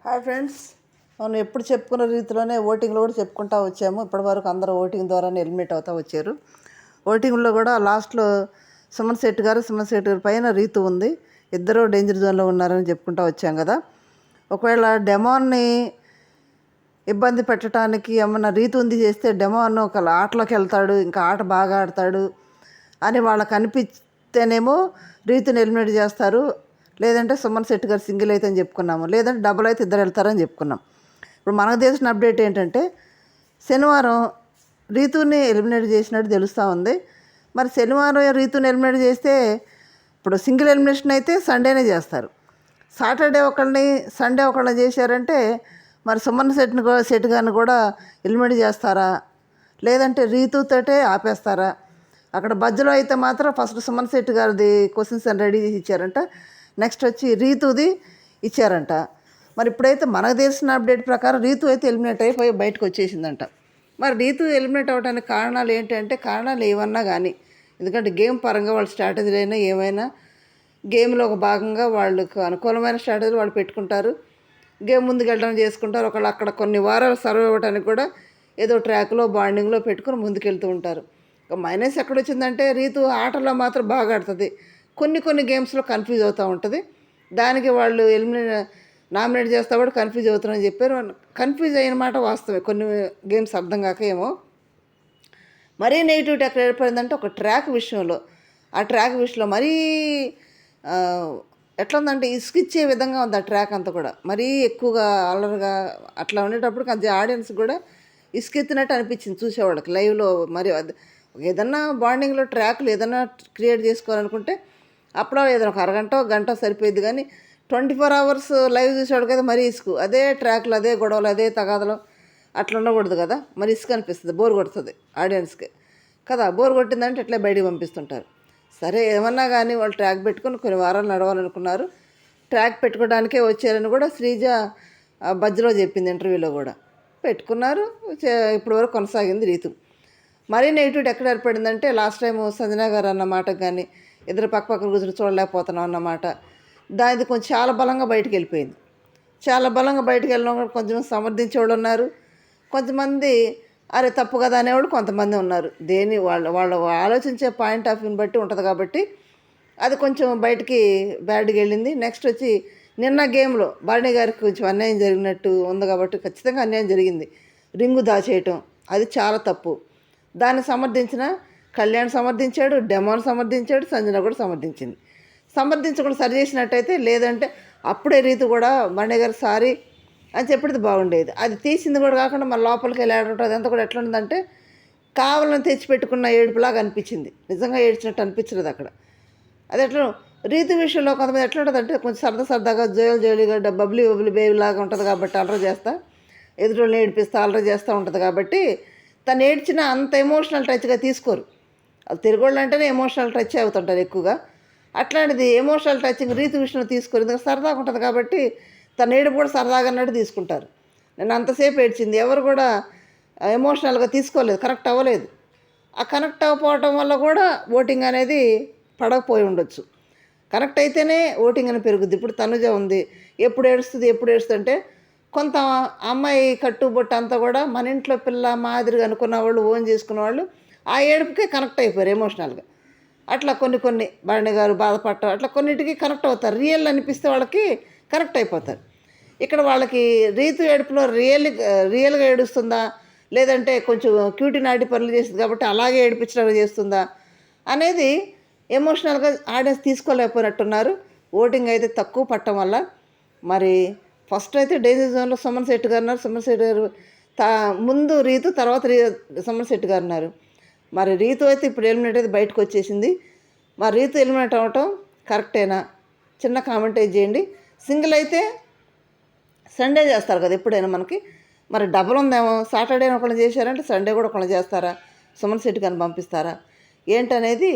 Hi friends, మనం ఎప్పుడు చెప్పుకున్న రీతిలోనే ఓటింగ్లో కూడా చెప్పుకుంటూ వచ్చాము. ఇప్పటివరకు అందరూ ఓటింగ్ ద్వారానే ఎలిమినేట్ అవుతూ వచ్చారు. ఓటింగ్లో కూడా లాస్ట్లో సుమన్ శెట్టి గారి పైన రీతు ఉంది. ఇద్దరు డేంజర్ జోన్లో ఉన్నారని చెప్పుకుంటూ వచ్చాం కదా. ఒకవేళ డెమాన్ని ఇబ్బంది పెట్టడానికి ఏమన్నా రీతు ఉంది చేస్తే డెమాన్ ఒక ఆటలోకి వెళ్తాడు, ఇంకా ఆట బాగా ఆడతాడు అని వాళ్ళకి అనిపిస్తేనేమో రీతుని ఎలిమినేట్ చేస్తారు. లేదంటే సుమన్ శెట్టి గారు సింగిల్ అయితే అని చెప్పుకున్నాము, లేదంటే డబుల్ అయితే ఇద్దరు వెళ్తారని చెప్పుకున్నాం. ఇప్పుడు మనకు తెలిసిన అప్డేట్ ఏంటంటే శనివారం రీతుని ఎలిమినేట్ చేసినట్టు తెలుస్తూ ఉంది. మరి శనివారం రీతుని ఎలిమినేట్ చేస్తే ఇప్పుడు సింగిల్ ఎలిమినేషన్ అయితే సండేనే చేస్తారు. సాటర్డే ఒకళ్ళని సండే ఒకళ్ళని చేశారంటే మరి సుమన్ శెట్టి గారిని కూడా ఎలిమినేట్ చేస్తారా, లేదంటే రీతుతోటే ఆపేస్తారా? అక్కడ మధ్యలో అయితే మాత్రం ఫస్ట్ సుమన్ శెట్టి గారిది క్వశ్చన్స్ అని రెడీ చేసి ఇచ్చారంట, నెక్స్ట్ వచ్చి రీతుది ఇచ్చారంట. మరి ఇప్పుడైతే మనకు తెలిసిన అప్డేట్ ప్రకారం రీతు అయితే ఎలిమినేట్ అయిపోయి బయటకు వచ్చేసిందంట. మరి రీతు ఎలిమినేట్ అవ్వడానికి కారణాలు ఏంటంటే కారణాలు ఏమన్నా కానీ, ఎందుకంటే గేమ్ పరంగా వాళ్ళ స్ట్రాటజీలు అయినా ఏమైనా గేమ్లో ఒక భాగంగా వాళ్ళకు అనుకూలమైన స్ట్రాటజీలు వాళ్ళు పెట్టుకుంటారు, గేమ్ ముందుకు వెళ్ళడం చేసుకుంటారు. ఒకళ్ళు అక్కడ కొన్ని వారాలు సర్వ్ అవ్వడానికి కూడా ఏదో ట్రాక్లో బాండింగ్లో పెట్టుకుని ముందుకెళ్తూ ఉంటారు. ఇక మైనస్ ఎక్కడొచ్చిందంటే రీతు ఆటలో మాత్రం బాగా ఆడుతుంది, కొన్ని గేమ్స్లో కన్ఫ్యూజ్ అవుతూ ఉంటుంది. దానికి వాళ్ళు నామినేట్ చేస్తా కూడా కన్ఫ్యూజ్ అవుతున్నారని చెప్పారు. కన్ఫ్యూజ్ అయిన మాట వాస్తవమే, కొన్ని గేమ్స్ అర్థం కాక ఏమో. మరీ నెగిటివిటీ ఎక్కడ ఏర్పడిందంటే ఒక ట్రాక్ విషయంలో, ఆ ట్రాక్ విషయంలో మరీ ఎట్లా ఉందంటే ఇసుకిచ్చే విధంగా ఉంది ఆ ట్రాక్ అంతా కూడా. మరీ ఎక్కువగా అల్లరిగా అట్లా ఉండేటప్పుడు కొంచెం ఆడియన్స్ కూడా ఇసుకెత్తినట్టు అనిపించింది చూసేవాళ్ళకి లైవ్లో. మరి ఏదన్నా బాండింగ్లో ట్రాక్లు ఏదన్నా క్రియేట్ చేసుకోవాలనుకుంటే అప్పుడు ఏదైనా ఒక అరగంట గంట సరిపోయింది, కానీ 24 hours లైవ్ చూసేవాడు కదా. మరీ ఇసుకు అదే ట్రాక్లు, అదే గొడవలు, అదే తగాదలు అట్లా ఉండకూడదు కదా. మరి ఇసుక అనిపిస్తుంది, బోర్ కొడుతుంది ఆడియన్స్కి కదా. బోర్ కొట్టిందంటే ఇట్లా బయటికి పంపిస్తుంటారు. సరే ఏమన్నా కానీ వాళ్ళు ట్రాక్ పెట్టుకుని కొన్ని వారాలు నడవాలనుకున్నారు. ట్రాక్ పెట్టుకోవడానికే వచ్చారని కూడా శ్రీజ మధ్యలో చెప్పింది ఇంటర్వ్యూలో కూడా. పెట్టుకున్నారు, ఇప్పటి వరకు కొనసాగింది రీతు. మరీ నెగిటివిటీ ఎక్కడ ఏర్పడిందంటే లాస్ట్ టైం సంజన గారు అన్న మాటకు కానీ ఇద్దరు పక్క కూర్చుని చూడలేకపోతున్నాం అన్నమాట, దానికి కొంచెం చాలా బలంగా బయటకు వెళ్ళిపోయింది. చాలా బలంగా బయటకు వెళ్ళిన కొంచెం సమర్థించేవాళ్ళు ఉన్నారు, కొంతమంది అరే తప్పు కదా అనేవాళ్ళు కొంతమంది ఉన్నారు. వాళ్ళు ఆలోచించే పాయింట్ ఆఫ్ వ్యూని బట్టి ఉంటుంది కాబట్టి అది కొంచెం బయటికి బ్యాడ్గా వెళ్ళింది. నెక్స్ట్ వచ్చి నిన్న గేమ్లో భరణి గారికి కొంచెం అన్యాయం జరిగినట్టు ఉంది కాబట్టి ఖచ్చితంగా అన్యాయం జరిగింది. రింగు దాచేయటం అది చాలా తప్పు. దాన్ని సమర్థించిన కళ్యాణ్ సమర్థించాడు, డెమాన్ సమర్థించాడు, సంజన కూడా సమర్థించింది. సమర్థించకుండా సరి చేసినట్టయితే, లేదంటే అప్పుడే రీతు కూడా భరణి గారు సారీ అని చెప్పేది బాగుండేది. అది తీసింది కూడా కాకుండా మన లోపలికి వెళ్ళి ఆడటం అదంతా కూడా ఎట్లా ఉందంటే కావాలని తెచ్చిపెట్టుకున్న ఏడుపులాగా అనిపించింది. నిజంగా ఏడ్చినట్టు అనిపించలేదు అక్కడ. అది ఎట్లా రీతు విషయంలో కొంతమంది ఎట్లా ఉంటుంది అంటే కొంచెం సరదాగా జోలిగా బబ్లీ బేబీ లాగా ఉంటుంది కాబట్టి అల్లరి చేస్తా, ఎదుటిని ఏడిపిస్తా అల్లరి చేస్తూ ఉంటుంది కాబట్టి తను ఏడ్చిన అంత ఎమోషనల్ టచ్గా తీసుకోరు. అది తిరగోళ్ళు అంటేనే ఎమోషనల్ టచ్ అవుతుంటారు ఎక్కువగా. అట్లాంటిది ఎమోషనల్ టచింగ్ రీతు విషయంలో తీసుకోరు, ఎందుకంటే సరదాగా ఉంటుంది కాబట్టి తన ఏడుపు కూడా సరదాగా అన్నట్టు తీసుకుంటారు. నేను అంతసేపు ఏడ్చింది, ఎవరు కూడా ఎమోషనల్గా తీసుకోలేదు, కనెక్ట్ అవ్వలేదు. ఆ కనెక్ట్ అవ్వకపోవటం వల్ల కూడా ఓటింగ్ అనేది పడకపోయి ఉండొచ్చు. కనెక్ట్ అయితేనే ఓటింగ్ అని పెరుగుద్ది. ఇప్పుడు తనుజ ఉంది, ఎప్పుడు ఏడుస్తుంది అంటే కొంత అమ్మాయి కట్టుబొట్టు అంతా కూడా మన ఇంట్లో పిల్ల మాదిరిగా అనుకున్న వాళ్ళు, ఓన్ చేసుకున్న వాళ్ళు ఆ ఏడుపుకే కనెక్ట్ అయిపోయారు ఎమోషనల్గా. అట్లా కొన్ని భరణి గారు బాధపడటం అట్లా కొన్నిటికి కనెక్ట్ అవుతారు. రియల్ అనిపిస్తే వాళ్ళకి కనెక్ట్ అయిపోతారు. ఇక్కడ వాళ్ళకి రీతు ఏడుపులో రియల్గా ఏడుస్తుందా, లేదంటే కొంచెం క్యూటీ నాటి పనులు చేస్తుంది కాబట్టి అలాగే ఏడిపించడానికి చేస్తుందా అనేది ఎమోషనల్గా ఆడియన్స్ తీసుకోలేకపోయినట్టున్నారు. ఓటింగ్ అయితే తక్కువ పట్టడం వల్ల. మరి ఫస్ట్ అయితే డేంజర్ జోన్లో సుమన్ శెట్టి గారు ఉన్నారు. సుమన్ శెట్టి గారు ముందు రీతు, తర్వాత సుమన్ శెట్టి గారు ఉన్నారు. మరి రీతు అయితే ఇప్పుడు ఎలిమినేట్ అయితే బయటకు వచ్చేసింది. మరి రీతు ఎలిమినేట్ అవ్వటం కరెక్టేనా? చిన్న కామెంట్ చేయండి. సింగిల్ అయితే సండే చేస్తారు కదా ఎప్పుడైనా మనకి, మరి డబుల్ ఉందేమో, సాటర్డే ఒకళ్ళు చేశారంటే సండే కూడా ఒకళ్ళు చేస్తారా, సుమన్ శెట్టి గారిని పంపిస్తారా ఏంటనేది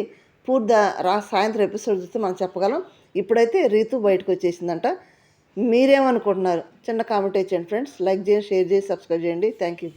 పూర్తిగా సాయంత్రం ఎపిసోడ్ చూస్తే మనం చెప్పగలం. ఇప్పుడైతే రీతు బయటకు వచ్చేసిందంట. మీరేమనుకుంటున్నారు? చిన్న కామెంట్ చేయండి ఫ్రెండ్స్. లైక్ చేయండి, షేర్ చేసి సబ్స్క్రైబ్ చేయండి. Thank you.